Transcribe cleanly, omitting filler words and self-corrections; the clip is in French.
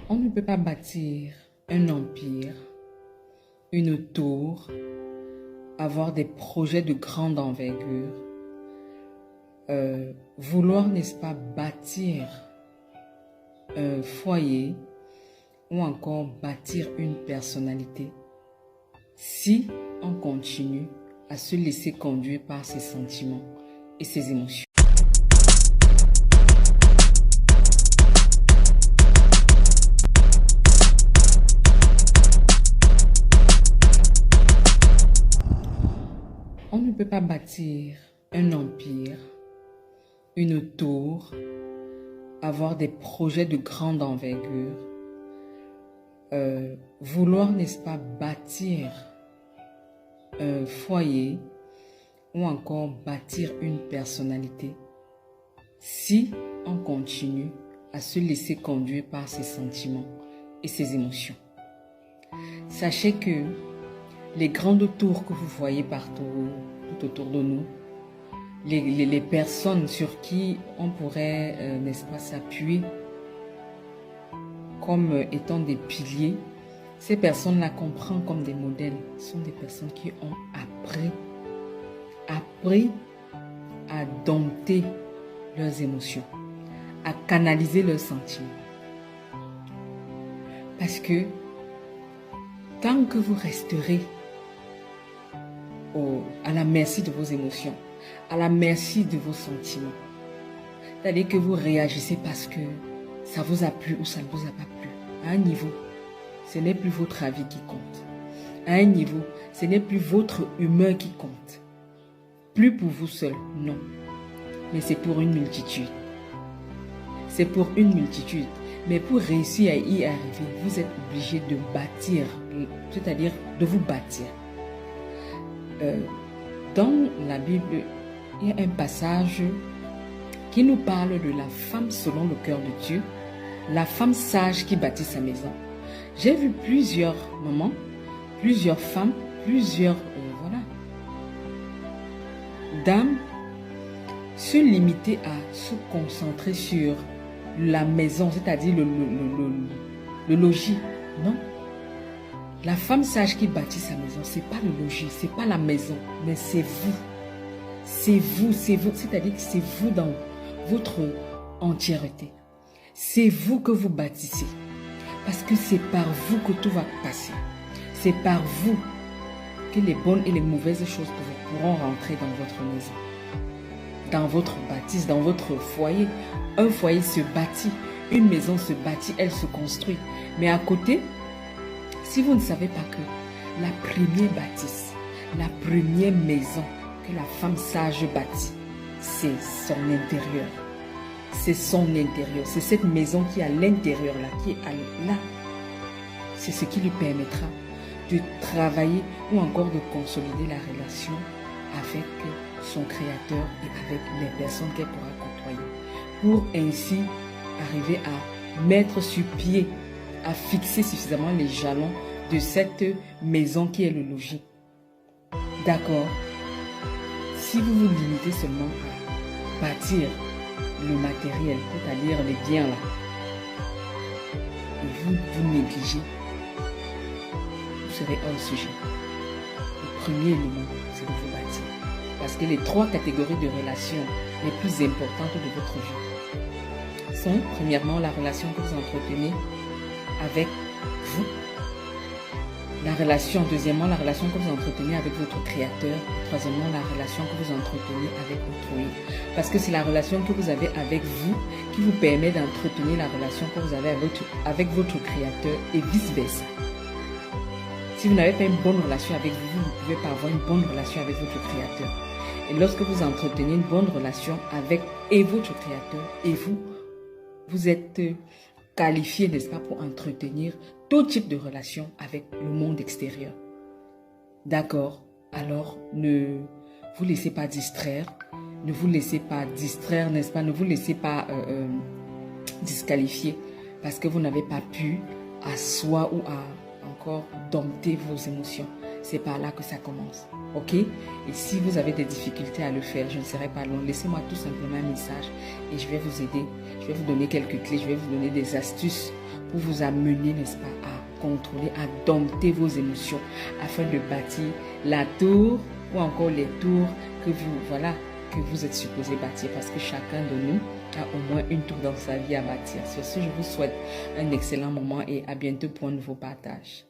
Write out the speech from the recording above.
On ne peut pas bâtir un empire, une tour, avoir des projets de grande envergure, vouloir, n'est-ce pas, bâtir un foyer ou encore bâtir une personnalité si on continue à se laisser conduire par ses sentiments et ses émotions. On ne peut pas bâtir un empire, une tour, avoir des projets de grande envergure, vouloir, n'est-ce pas, bâtir un foyer ou encore bâtir une personnalité si on continue à se laisser conduire par ses sentiments et ses émotions. Sachez que les grandes tours que vous voyez partout, tout autour de nous, les personnes sur qui on pourrait, n'est-ce pas, s'appuyer comme étant des piliers, ces personnes-là qu'on prend comme des modèles sont des personnes qui ont appris à dompter leurs émotions, à canaliser leurs sentiments. Parce que tant que vous resterez à la merci de vos émotions, à la merci de vos sentiments, c'est-à-dire que vous réagissez parce que ça vous a plu ou ça ne vous a pas plu, à un niveau, ce n'est plus votre avis qui compte. À un niveau, ce n'est plus votre humeur qui compte. Plus pour vous seul, non. Mais c'est pour une multitude. C'est pour une multitude. Mais pour réussir à y arriver, vous êtes obligé de bâtir, c'est-à-dire de vous bâtir. Dans la Bible, il y a un passage qui nous parle de la femme selon le cœur de Dieu, la femme sage qui bâtit sa maison. J'ai vu plusieurs mamans, plusieurs femmes, plusieurs dames se limiter à se concentrer sur la maison, c'est-à-dire le logis. Non. La femme sage qui bâtit sa maison, ce n'est pas le logis, ce n'est pas la maison, mais c'est vous. C'est vous, c'est-à-dire que c'est vous dans votre entièreté. C'est vous que vous bâtissez. Parce que c'est par vous que tout va passer. C'est par vous que les bonnes et les mauvaises choses pourront rentrer dans votre maison. Dans votre bâtisse, dans votre foyer. Un foyer se bâtit, une maison se bâtit, elle se construit. Mais à côté, si vous ne savez pas que la première bâtisse, la première maison que la femme sage bâtit, c'est son intérieur. C'est son intérieur. C'est cette maison qui est à l'intérieur là, qui est là. C'est ce qui lui permettra de travailler ou encore de consolider la relation avec son créateur et avec les personnes qu'elle pourra côtoyer. Pour ainsi arriver à mettre sur pied, à fixer suffisamment les jalons de cette maison qui est le logis. D'accord? Si vous vous limitez seulement à bâtir le matériel, c'est-à-dire les biens là, et vous négligez, vous serez hors sujet. Le premier élément, c'est de vous bâtir. Parce que les trois catégories de relations les plus importantes de votre vie sont, premièrement, la relation que vous entretenez avec vous. La relation, deuxièmement, la relation que vous entretenez avec votre créateur. Troisièmement, la relation que vous entretenez avec autrui. Parce que c'est la relation que vous avez avec vous qui vous permet d'entretenir la relation que vous avez avec votre créateur et vice-versa. Si vous n'avez pas une bonne relation avec vous, vous ne pouvez pas avoir une bonne relation avec votre créateur. Et lorsque vous entretenez une bonne relation avec votre créateur et vous êtes qualifié, n'est-ce pas, pour entretenir tout type de relation avec le monde extérieur. D'accord? Alors, ne vous laissez pas distraire. Ne vous laissez pas distraire, n'est-ce pas? Ne vous laissez pas disqualifier parce que vous n'avez pas pu asseoir ou à encore dompter vos émotions. C'est par là que ça commence. Ok? Et si vous avez des difficultés à le faire, je ne serai pas long. Laissez-moi tout simplement un message et je vais vous aider. Je vais vous donner quelques clés, je vais vous donner des astuces pour vous amener, n'est-ce pas, à contrôler, à dompter vos émotions afin de bâtir la tour ou encore les tours que vous êtes supposé bâtir, parce que chacun de nous a au moins une tour dans sa vie à bâtir. Sur ce, je vous souhaite un excellent moment et à bientôt pour un nouveau partage.